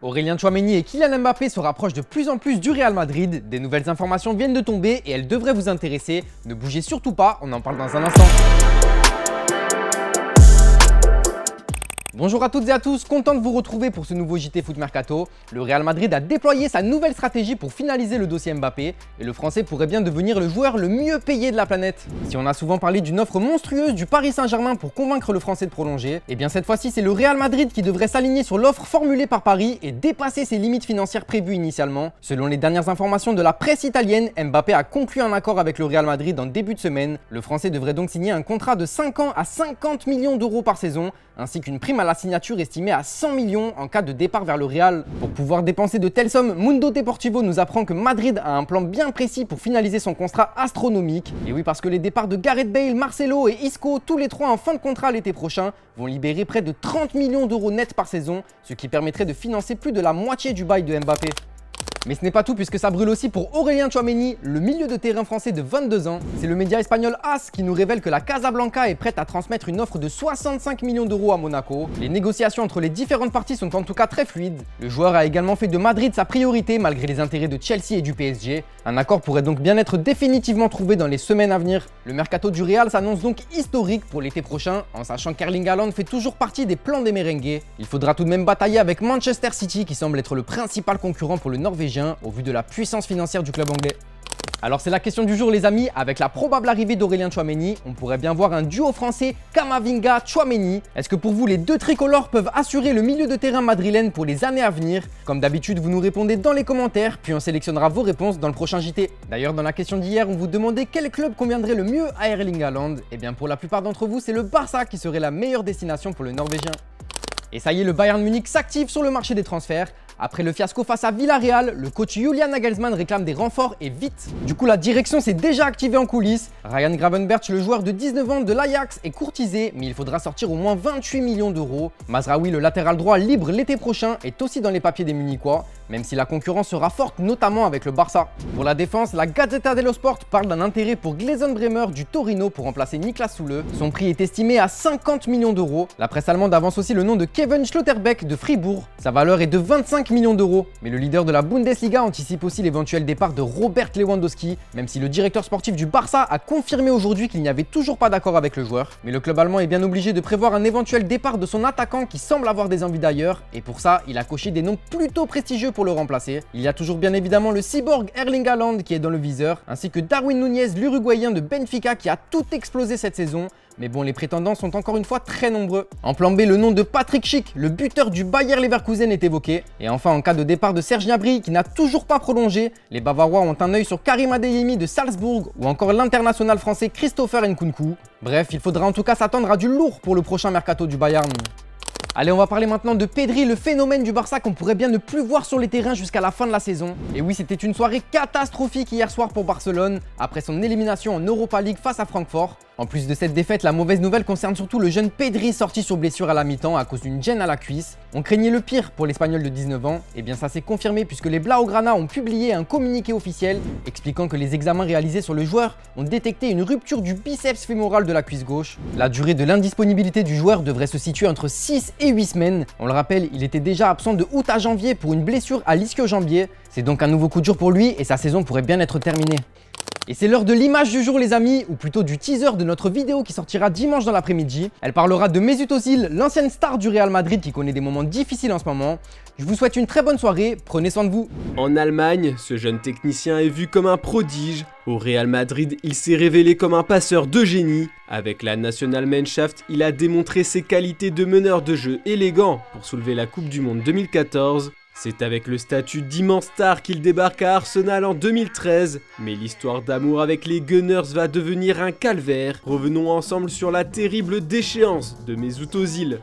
Aurélien Tchouaméni et Kylian Mbappé se rapprochent de plus en plus du Real Madrid. Des nouvelles informations viennent de tomber et elles devraient vous intéresser. Ne bougez surtout pas, on en parle dans un instant. Bonjour à toutes et à tous, content de vous retrouver pour ce nouveau JT Foot Mercato. Le Real Madrid a déployé sa nouvelle stratégie pour finaliser le dossier Mbappé et le Français pourrait bien devenir le joueur le mieux payé de la planète. Si on a souvent parlé d'une offre monstrueuse du Paris Saint-Germain pour convaincre le Français de prolonger, et bien cette fois-ci c'est le Real Madrid qui devrait s'aligner sur l'offre formulée par Paris et dépasser ses limites financières prévues initialement. Selon les dernières informations de la presse italienne, Mbappé a conclu un accord avec le Real Madrid en début de semaine. Le Français devrait donc signer un contrat de 5 ans à 50 millions d'euros par saison, ainsi qu'une prime à la signature estimée à 100 millions en cas de départ vers le Real. Pour pouvoir dépenser de telles sommes, Mundo Deportivo nous apprend que Madrid a un plan bien précis pour finaliser son contrat astronomique. Et oui, parce que les départs de Gareth Bale, Marcelo et Isco, tous les trois en fin de contrat l'été prochain, vont libérer près de 30 millions d'euros nets par saison, ce qui permettrait de financer plus de la moitié du bail de Mbappé. Mais ce n'est pas tout puisque ça brûle aussi pour Aurélien Tchouaméni, le milieu de terrain français de 22 ans. C'est le média espagnol AS qui nous révèle que la Casablanca est prête à transmettre une offre de 65 millions d'euros à Monaco. Les négociations entre les différentes parties sont en tout cas très fluides. Le joueur a également fait de Madrid sa priorité malgré les intérêts de Chelsea et du PSG. Un accord pourrait donc bien être définitivement trouvé dans les semaines à venir. Le mercato du Real s'annonce donc historique pour l'été prochain, en sachant qu'Erling Haaland fait toujours partie des plans des merengues. Il faudra tout de même batailler avec Manchester City qui semble être le principal concurrent pour le Norvégien au vu de la puissance financière du club anglais. Alors c'est la question du jour les amis, avec la probable arrivée d'Aurélien Tchouaméni, on pourrait bien voir un duo français Camavinga-Tchouaméni. Est-ce que pour vous les deux tricolores peuvent assurer le milieu de terrain madrilène pour les années à venir? Comme d'habitude vous nous répondez dans les commentaires, puis on sélectionnera vos réponses dans le prochain JT. D'ailleurs dans la question d'hier on vous demandait quel club conviendrait le mieux à Erling Haaland. Et bien pour la plupart d'entre vous c'est le Barça qui serait la meilleure destination pour le Norvégien. Et ça y est, le Bayern Munich s'active sur le marché des transferts. Après le fiasco face à Villarreal, le coach Julian Nagelsmann réclame des renforts et vite. Du coup, la direction s'est déjà activée en coulisses. Ryan Gravenberch, le joueur de 19 ans de l'Ajax, est courtisé, mais il faudra sortir au moins 28 millions d'euros. Mazraoui, le latéral droit libre l'été prochain, est aussi dans les papiers des Munichois, même si la concurrence sera forte, notamment avec le Barça. Pour la défense, la Gazzetta dello Sport parle d'un intérêt pour Gleison Bremer du Torino pour remplacer Niklas Süle. Son prix est estimé à 50 millions d'euros. La presse allemande avance aussi le nom de Kevin Schlotterbeck de Fribourg. Sa valeur est de 25 millions d'euros. Mais le leader de la Bundesliga anticipe aussi l'éventuel départ de Robert Lewandowski, même si le directeur sportif du Barça a confirmé aujourd'hui qu'il n'y avait toujours pas d'accord avec le joueur. Mais le club allemand est bien obligé de prévoir un éventuel départ de son attaquant qui semble avoir des envies d'ailleurs, et pour ça, il a coché des noms plutôt prestigieux pour le remplacer. Il y a toujours bien évidemment le cyborg Erling Haaland qui est dans le viseur, ainsi que Darwin Núñez, l'Uruguayen de Benfica qui a tout explosé cette saison. Mais bon, les prétendants sont encore une fois très nombreux. En plan B, le nom de Patrick Schick, le buteur du Bayer Leverkusen, est évoqué. Et enfin, en cas de départ de Serge Gnabry, qui n'a toujours pas prolongé, les Bavarois ont un œil sur Karim Adeyemi de Salzbourg ou encore l'international français Christopher Nkunku. Bref, il faudra en tout cas s'attendre à du lourd pour le prochain mercato du Bayern. Allez, on va parler maintenant de Pedri, le phénomène du Barça qu'on pourrait bien ne plus voir sur les terrains jusqu'à la fin de la saison. Et oui, c'était une soirée catastrophique hier soir pour Barcelone, après son élimination en Europa League face à Francfort. En plus de cette défaite, la mauvaise nouvelle concerne surtout le jeune Pedri sorti sur blessure à la mi-temps à cause d'une gêne à la cuisse. On craignait le pire pour l'Espagnol de 19 ans, et bien ça s'est confirmé puisque les Blaugrana ont publié un communiqué officiel expliquant que les examens réalisés sur le joueur ont détecté une rupture du biceps fémoral de la cuisse gauche. La durée de l'indisponibilité du joueur devrait se situer entre 6 et 8 semaines. On le rappelle, il était déjà absent de août à janvier pour une blessure à l'ischio-jambier. C'est donc un nouveau coup dur pour lui et sa saison pourrait bien être terminée. Et c'est l'heure de l'image du jour les amis, ou plutôt du teaser de notre vidéo qui sortira dimanche dans l'après-midi. Elle parlera de Mesut Özil, l'ancienne star du Real Madrid qui connaît des moments difficiles en ce moment. Je vous souhaite une très bonne soirée, prenez soin de vous. En Allemagne, ce jeune technicien est vu comme un prodige. Au Real Madrid, il s'est révélé comme un passeur de génie. Avec la Nationalmannschaft, il a démontré ses qualités de meneur de jeu élégant pour soulever la Coupe du Monde 2014. C'est avec le statut d'immense star qu'il débarque à Arsenal en 2013, mais l'histoire d'amour avec les Gunners va devenir un calvaire. Revenons ensemble sur la terrible déchéance de Mesut Özil.